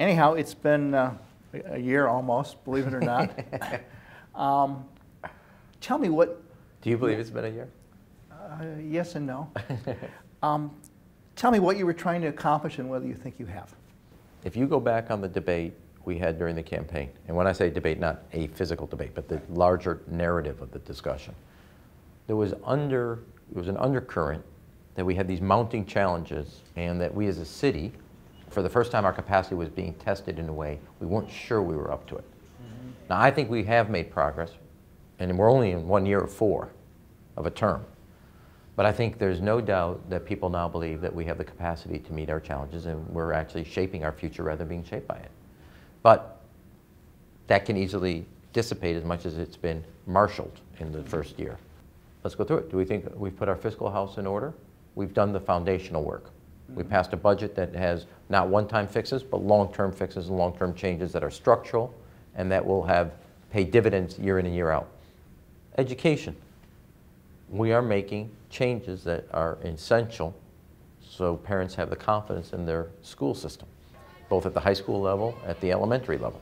Anyhow, it's been a year almost, believe it or not. Tell me what... Do you believe it's been a year? Yes and no. Tell me what you were trying to accomplish and whether you think you have. If you go back on the debate we had during the campaign, and when I say debate, not a physical debate, but the larger narrative of the discussion, there was an undercurrent that we had these mounting challenges and that we as a city, for the first time our capacity was being tested in a way we weren't sure we were up to it. Mm-hmm. Now I think we have made progress, and we're only in 1 year of 4 of a term. But I think there's no doubt that people now believe that we have the capacity to meet our challenges and we're actually shaping our future rather than being shaped by it. But that can easily dissipate as much as it's been marshaled in the first year. Let's go through it. Do we think we've put our fiscal house in order? We've done the foundational work. Mm-hmm. We passed a budget that has not one-time fixes, but long-term fixes and long-term changes that are structural and that will pay dividends year in and year out. Education. We are making changes that are essential so parents have the confidence in their school system, both at the high school level, at the elementary level,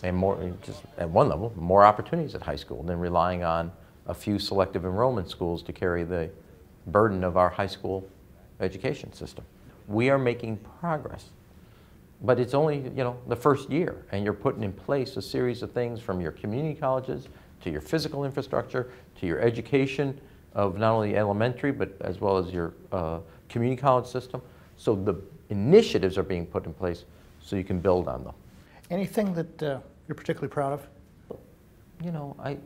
and more, just at one level, more opportunities at high school than relying on a few selective enrollment schools to carry the burden of our high school education system. We are making progress, but it's only the first year, and you're putting in place a series of things from your community colleges to your physical infrastructure to your education of not only elementary but as well as your community college system. So the initiatives are being put in place so you can build on them. Anything that you're particularly proud of? I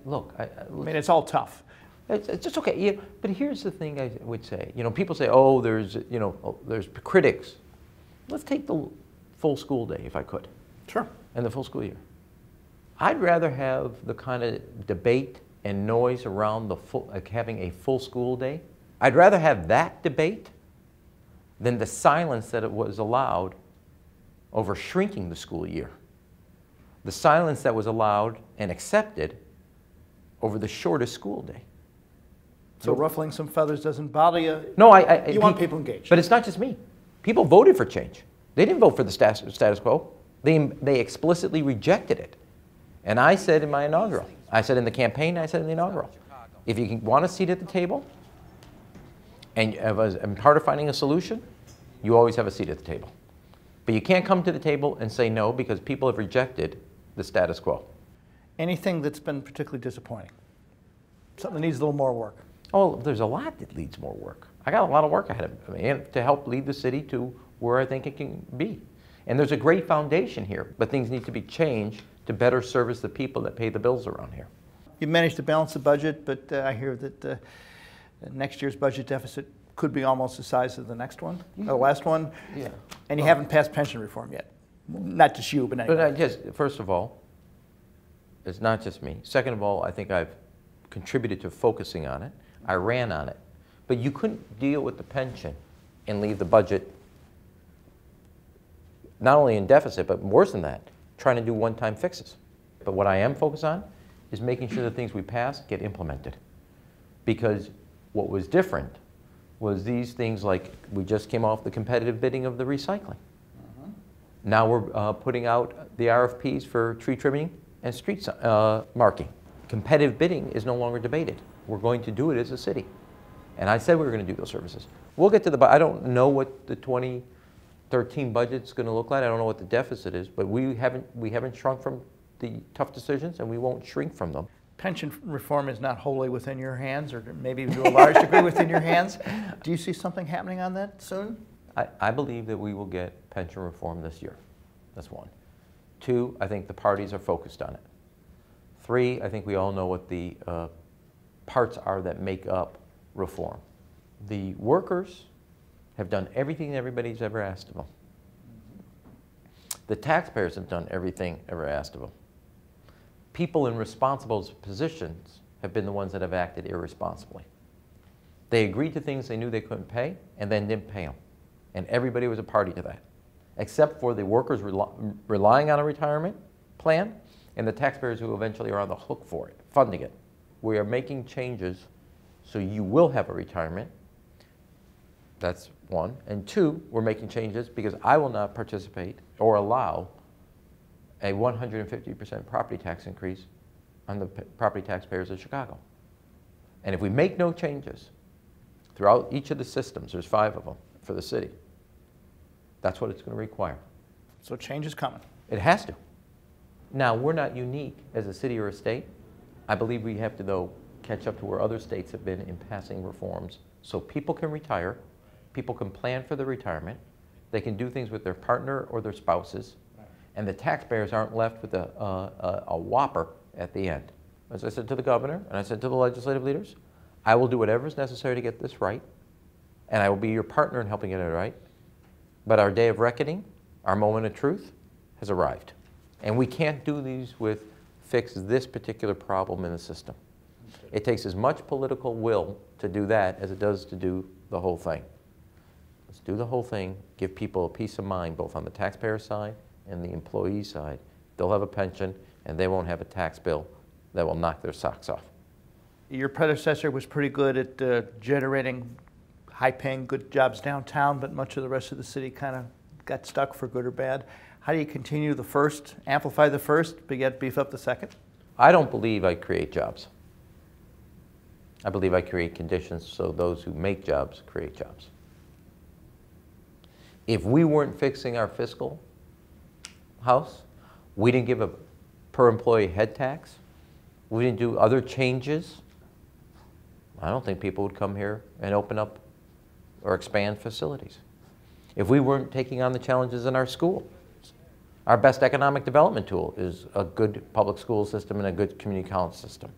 mean, it's all tough. It's just okay. Yeah, but here's the thing I would say. People say, oh, there's critics. Let's take the full school day, if I could. Sure. And the full school year. I'd rather have the kind of debate and noise around having a full school day. I'd rather have that debate than the silence that it was allowed over shrinking the school year. The silence that was allowed and accepted over the shortest school day. So ruffling some feathers doesn't bother you? No, you want people engaged. But it's not just me. People voted for change. They didn't vote for the status quo. They explicitly rejected it. And I said in my inaugural, I said in the campaign, I said in the inaugural, if you want a seat at the table and part of finding a solution, you always have a seat at the table. But you can't come to the table and say no because people have rejected the status quo. Anything that's been particularly disappointing? Something that needs a little more work? Oh, there's a lot that needs more work. I got a lot of work ahead of me to help lead the city to where I think it can be. And there's a great foundation here, but things need to be changed to better service the people that pay the bills around here. You managed to balance the budget, but I hear that next year's budget deficit could be almost the size of the next one, the last one. Yeah. And you haven't passed pension reform yet. Not just you, but anyway. But first of all, it's not just me. Second of all, I think I've contributed to focusing on it. I ran on it. But you couldn't deal with the pension and leave the budget not only in deficit, but worse than that, trying to do one-time fixes. But what I am focused on is making sure the things we pass get implemented. Because what was different was these things like we just came off the competitive bidding of the recycling. Mm-hmm. Now we're putting out the RFPs for tree trimming and street marking. Competitive bidding is no longer debated. We're going to do it as a city. And I said we were going to do those services. We'll get to the, I don't know what the 2013 budget's going to look like. I don't know what the deficit is, but we haven't shrunk from the tough decisions, and we won't shrink from them. Pension reform is not wholly within your hands, or maybe to a large degree within your hands. Do you see something happening on that soon? I believe that we will get pension reform this year. That's one. Two, I think the parties are focused on it. Three, I think we all know what the parts are that make up reform. The workers have done everything everybody's ever asked of them. The taxpayers have done everything ever asked of them. People in responsible positions have been the ones that have acted irresponsibly. They agreed to things they knew they couldn't pay and then didn't pay them. And everybody was a party to that, except for the workers relying on a retirement plan and the taxpayers who eventually are on the hook for it, funding it. We are making changes so you will have a retirement That's one. And two, we're making changes because I will not participate or allow a 150% property tax increase on the property taxpayers of Chicago. And if we make no changes throughout each of the systems, there's 5 of them for the city, that's what it's going to require. So change is coming. It has to. Now, we're not unique as a city or a state. I believe we have to, though, catch up to where other states have been in passing reforms so people can retire, people can plan for their retirement, they can do things with their partner or their spouses, and the taxpayers aren't left with a whopper at the end. As I said to the governor, and I said to the legislative leaders, I will do whatever is necessary to get this right, and I will be your partner in helping get it right, but our day of reckoning, our moment of truth, has arrived. And we can't do these with fix this particular problem in the system. It takes as much political will to do that as it does to do the whole thing. Let's do the whole thing, give people a peace of mind, both on the taxpayer side and the employee side. They'll have a pension, and they won't have a tax bill that will knock their socks off. Your predecessor was pretty good at generating high-paying, good jobs downtown, but much of the rest of the city kind of got stuck for good or bad. How do you continue the first, amplify the first, but yet beef up the second? I don't believe I create jobs. I believe I create conditions so those who make jobs create jobs. If we weren't fixing our fiscal house, we didn't give a per employee head tax, we didn't do other changes, I don't think people would come here and open up or expand facilities. If we weren't taking on the challenges in our school, our best economic development tool is a good public school system and a good community college system.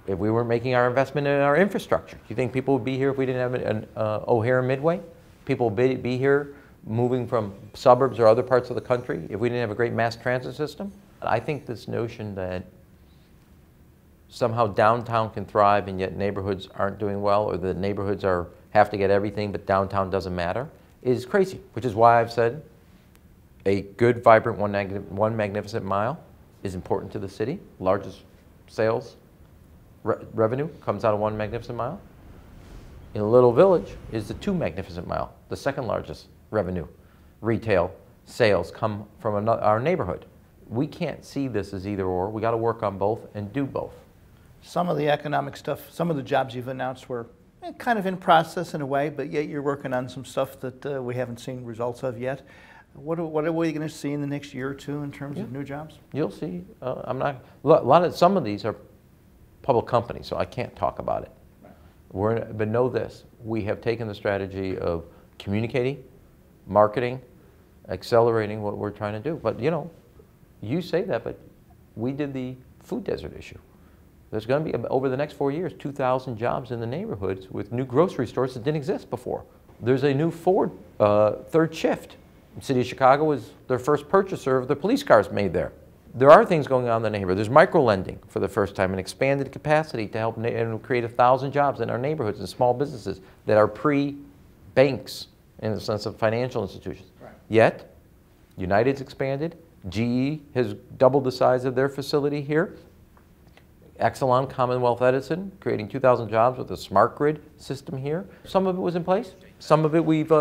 If we weren't making our investment in our infrastructure, do you think people would be here if we didn't have an O'Hare and Midway? People would be here moving from suburbs or other parts of the country if we didn't have a great mass transit system? I think this notion that somehow downtown can thrive and yet neighborhoods aren't doing well, or the neighborhoods have to get everything but downtown doesn't matter, is crazy, which is why I've said a good, vibrant one magnificent mile is important to the city. Largest sales revenue comes out of one magnificent mile. In a little village is the 2 magnificent mile, the second largest revenue. Retail sales come from our neighborhood. We can't see this as either or. We got to work on both and do both. Some of the economic stuff, some of the jobs you've announced were kind of in process in a way, but yet you're working on some stuff that we haven't seen results of yet. What are we going to see in the next year or two in terms of new jobs? You'll see. Some of these are public companies, so I can't talk about it. Right. But know this: we have taken the strategy of communicating, marketing, accelerating what we're trying to do. But you know, you say that, but we did the food desert issue. There's going to be, over the next 4 years, 2,000 jobs in the neighborhoods with new grocery stores that didn't exist before. There's a new Ford third shift. The city of Chicago was their first purchaser of the police cars made there. There are things going on in the neighborhood. There's micro-lending for the first time, an expanded capacity to help and create 1,000 jobs in our neighborhoods and small businesses that are pre-banks in the sense of financial institutions. Right. Yet, United's expanded. GE has doubled the size of their facility here. Exelon, Commonwealth Edison, creating 2,000 jobs with a smart grid system here. Some of it was in place. Some of it we've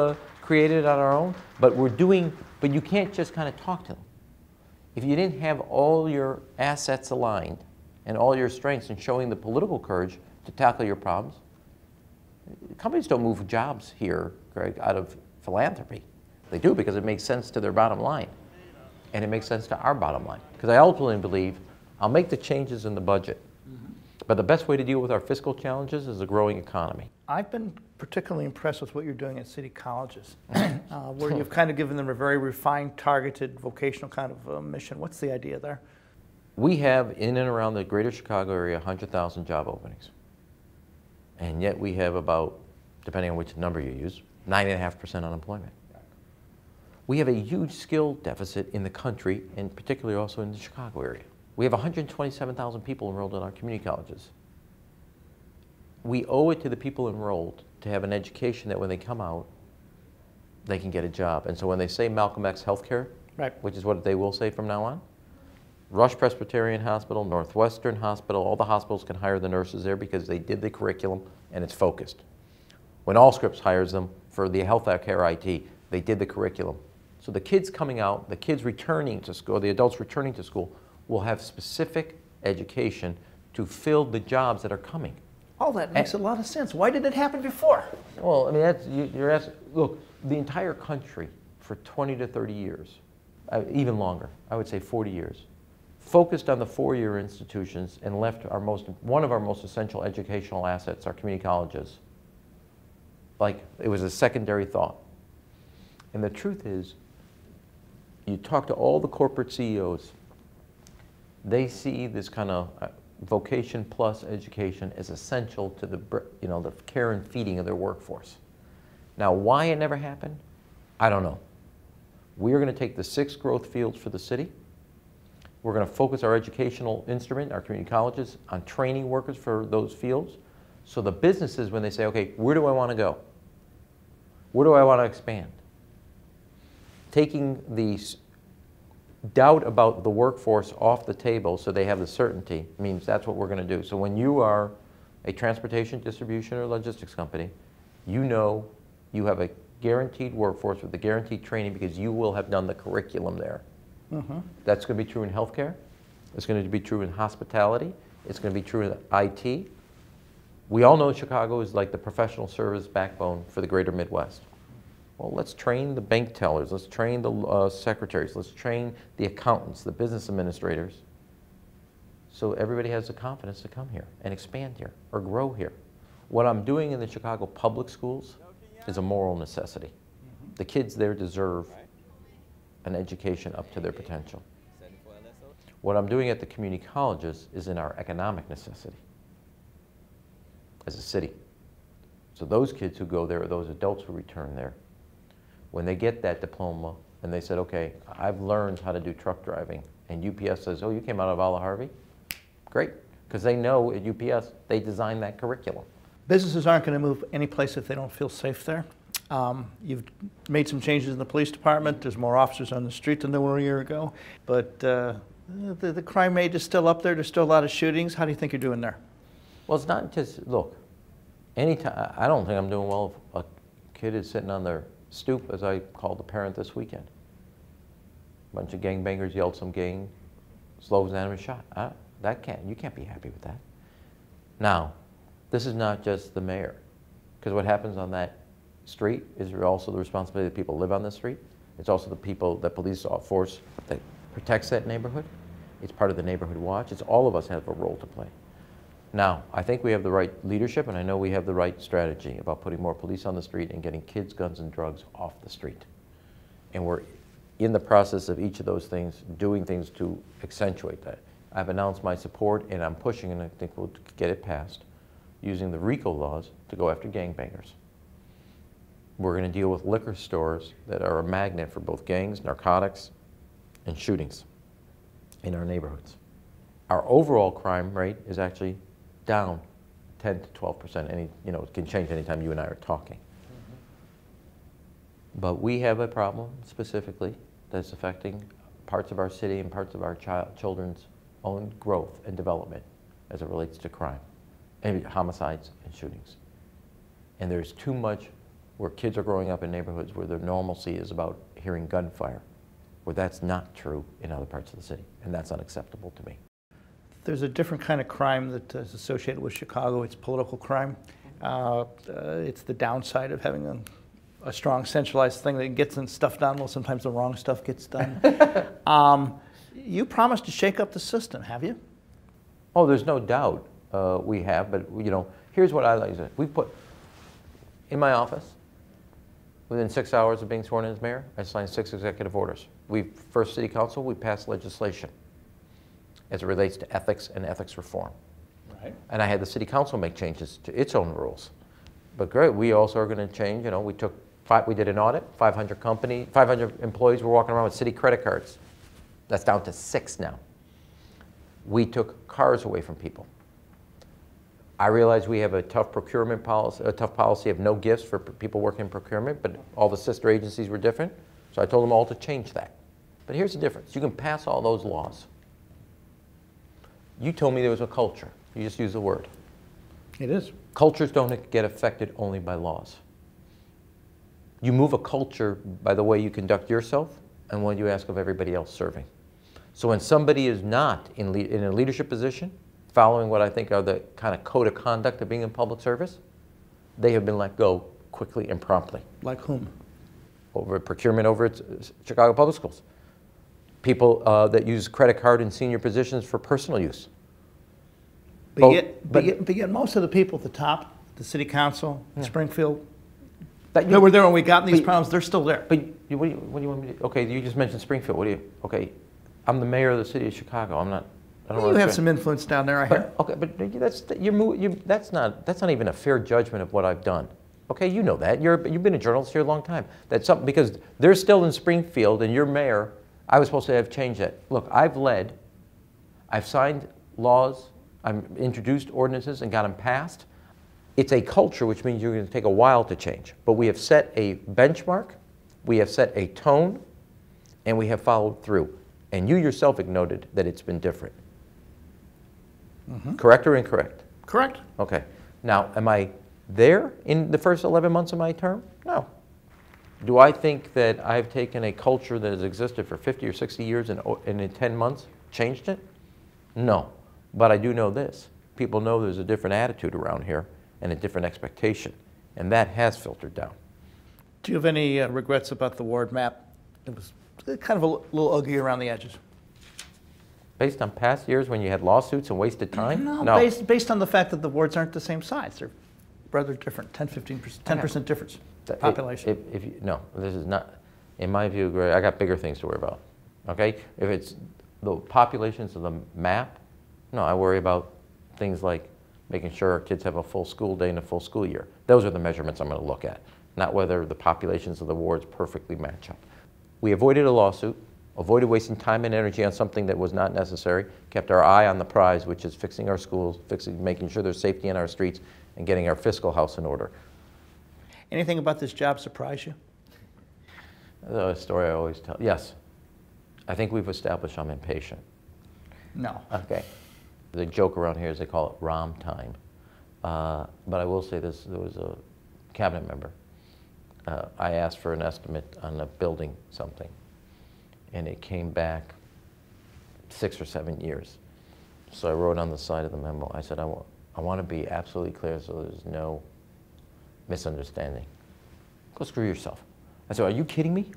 created on our own. But you can't just kind of talk to them. If you didn't have all your assets aligned and all your strengths and showing the political courage to tackle your problems, companies don't move jobs here, Greg, out of philanthropy. They do because it makes sense to their bottom line. And it makes sense to our bottom line. Because I ultimately believe I'll make the changes in the budget. But the best way to deal with our fiscal challenges is a growing economy. I've been particularly impressed with what you're doing at city colleges, where you've kind of given them a very refined, targeted, vocational kind of mission. What's the idea there? We have, in and around the greater Chicago area, 100,000 job openings. And yet we have about, depending on which number you use, 9.5% unemployment. We have a huge skill deficit in the country, and particularly also in the Chicago area. We have 127,000 people enrolled in our community colleges. We owe it to the people enrolled to have an education that when they come out, they can get a job. And so when they say Malcolm X Healthcare, right, which is what they will say from now on, Rush Presbyterian Hospital, Northwestern Hospital, all the hospitals can hire the nurses there because they did the curriculum and it's focused. When Allscripts hires them for the health care IT. They did the curriculum. So the kids coming out, the kids returning to school, the adults returning to school, will have specific education to fill the jobs that are coming. Oh, that makes a lot of sense. Why did it happen before? Well, I mean, you're asking, look, the entire country for 20 to 30 years, even longer, I would say 40 years, focused on the four-year institutions and left one of our most essential educational assets, our community colleges, like it was a secondary thought. And the truth is, you talk to all the corporate CEOs, they see this kind of vocation plus education as essential to the care and feeding of their workforce. Now, why it never happened, I don't know. We are going to take the 6 growth fields for the city. We're going to focus our educational instrument, our community colleges, on training workers for those fields. So the businesses, when they say, okay, where do I want to go? Where do I want to expand? Taking the doubt about the workforce off the table so they have the certainty means that's what we're going to do. So when you are a transportation, distribution, or logistics company, you know you have a guaranteed workforce with the guaranteed training because you will have done the curriculum there. Mm-hmm. That's going to be true in healthcare. It's going to be true in hospitality. It's going to be true in IT. We all know Chicago is like the professional service backbone for the greater Midwest. Well, let's train the bank tellers, let's train the secretaries, let's train the accountants, the business administrators, so everybody has the confidence to come here and expand here or grow here. What I'm doing in the Chicago public schools is a moral necessity. Mm-hmm. The kids there deserve an education up to their potential. What I'm doing at the community colleges is in our economic necessity as a city. So those kids who go there, or those adults who return there, when they get that diploma and they said, okay, I've learned how to do truck driving, and UPS says, oh, you came out of Olive Harvey? Great, because they know at UPS they designed that curriculum. Businesses aren't going to move any place if they don't feel safe there. You've made some changes in the police department. There's more officers on the street than there were a year ago. But the crime rate is still up there. There's still a lot of shootings. How do you think you're doing there? Well, it's not just, look, anytime, I don't think I'm doing well if a kid is sitting on their stoop, as I called the parent this weekend. A bunch of gangbangers yelled some gang slogans at him and shot. You can't be happy with that. Now, this is not just the mayor, because what happens on that street is also the responsibility of the people who live on the street. It's also the people, the police force that protects that neighborhood. It's part of the neighborhood watch. It's all of us have a role to play. Now, I think we have the right leadership, and I know we have the right strategy about putting more police on the street and getting kids, guns, and drugs off the street. And we're in the process of each of those things, doing things to accentuate that. I've announced my support, and I'm pushing, and I think we'll get it passed, using the RICO laws to go after gangbangers. We're going to deal with liquor stores that are a magnet for both gangs, narcotics, and shootings in our neighborhoods. Our overall crime rate is actually down 10 to 12%. It can change anytime you and I are talking. Mm-hmm. But we have a problem specifically that's affecting parts of our city and parts of our children's own growth and development as it relates to crime, and homicides and shootings. And there's too much where kids are growing up in neighborhoods where their normalcy is about hearing gunfire, where that's not true in other parts of the city, and that's unacceptable to me. There's a different kind of crime that is associated with Chicago. It's political crime. It's the downside of having a strong centralized thing that gets stuff done. Well, sometimes the wrong stuff gets done. You promised to shake up the system, have you? Oh, there's no doubt we have, but here's what I like to say. We put, in my office, within 6 hours of being sworn in as mayor, I signed 6 executive orders. First city council, we passed legislation as it relates to ethics and ethics reform. Right. And I had the city council make changes to its own rules. But great, we also are going to change, we did an audit, 500 employees were walking around with city credit cards. That's down to 6 now. We took cars away from people. I realize we have a tough procurement policy, a tough policy of no gifts for people working in procurement, but all the sister agencies were different. So I told them all to change that. But here's the difference. You can pass all those laws. You told me there was a culture. You just used the word. It is. Cultures don't get affected only by laws. You move a culture by the way you conduct yourself and what you ask of everybody else serving. So when somebody is not in a leadership position, following what I think are the kind of code of conduct of being in public service, they have been let go quickly and promptly. Like whom? Over procurement over at Chicago Public Schools. People that use credit card in senior positions for personal use. But yet most of the people at the top, the city council, Springfield, that were there when we got in these problems, they're still there. But what do you want me to do? Okay, you just mentioned Springfield. What do you? Okay, I'm the mayor of the city of Chicago. I'm not. I don't you have some influence down there, I hear. Okay, but that's not even a fair judgment of what I've done. Okay, you know that. You've been a journalist here a long time. That's something because they're still in Springfield, and you're mayor. I was supposed to have changed that. Look, I've signed laws, I've introduced ordinances and got them passed. It's a culture, which means you're going to take a while to change. But we have set a benchmark, we have set a tone, and we have followed through. And you yourself acknowledged that it's been different. Correct or incorrect? Correct. Okay. Now, am I there in the first 11 months of my term? No. Do I think that I've taken a culture that has existed for 50 or 60 years and in 10 months changed it? No. But I do know this. People know there's a different attitude around here and a different expectation. And that has filtered down. Do you have any regrets about the ward map? It was kind of a little ugly around the edges. Based on past years when you had lawsuits and wasted time? No. Based on the fact that the wards aren't the same size. They're rather different, 10% difference population. No, this is not, in my view, Greg, I got bigger things to worry about. Okay? If it's the populations of the map, no, I worry about things like making sure our kids have a full school day and a full school year. Those are the measurements I'm going to look at, not whether the populations of the wards perfectly match up. We avoided a lawsuit, avoided wasting time and energy on something that was not necessary, kept our eye on the prize, which is fixing our schools, making sure there's safety in our streets, and getting our fiscal house in order. Anything about this job surprise you? The story I always tell. Yes. I think we've established I'm impatient. No. Okay. The joke around here is they call it Rahm time. But I will say this, there was a cabinet member. I asked for an estimate on building something, and it came back 6 or 7 years. So I wrote on the side of the memo, I said, I want to be absolutely clear so there's no misunderstanding. Go screw yourself. I said, are you kidding me?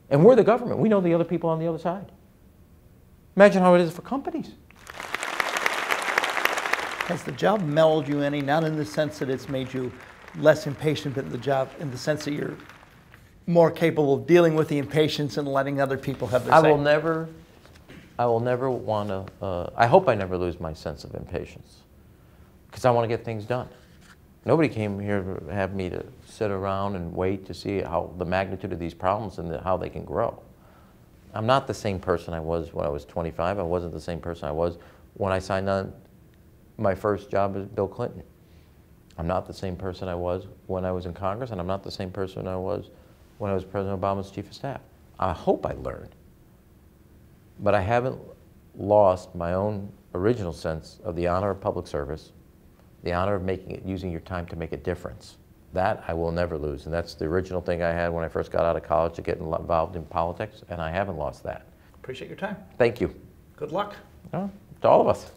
And we're the government. We know the other people on the other side. Imagine how it is for companies. Has the job mellowed you any? Not in the sense that it's made you less impatient, but in the sense that you're more capable of dealing with the impatience and letting other people have their say. I will never want to, I hope I never lose my sense of impatience because I want to get things done. Nobody came here to have me to sit around and wait to see how the magnitude of these problems and how they can grow. I'm not the same person I was when I was 25. I wasn't the same person I was when I signed on my first job as Bill Clinton. I'm not the same person I was when I was in Congress, and I'm not the same person I was when I was President Obama's chief of staff. I hope I learned. But I haven't lost my own original sense of the honor of public service, the honor of using your time to make a difference. That I will never lose, and that's the original thing I had when I first got out of college to get involved in politics, and I haven't lost that. Appreciate your time. Thank you. Good luck. To all of us.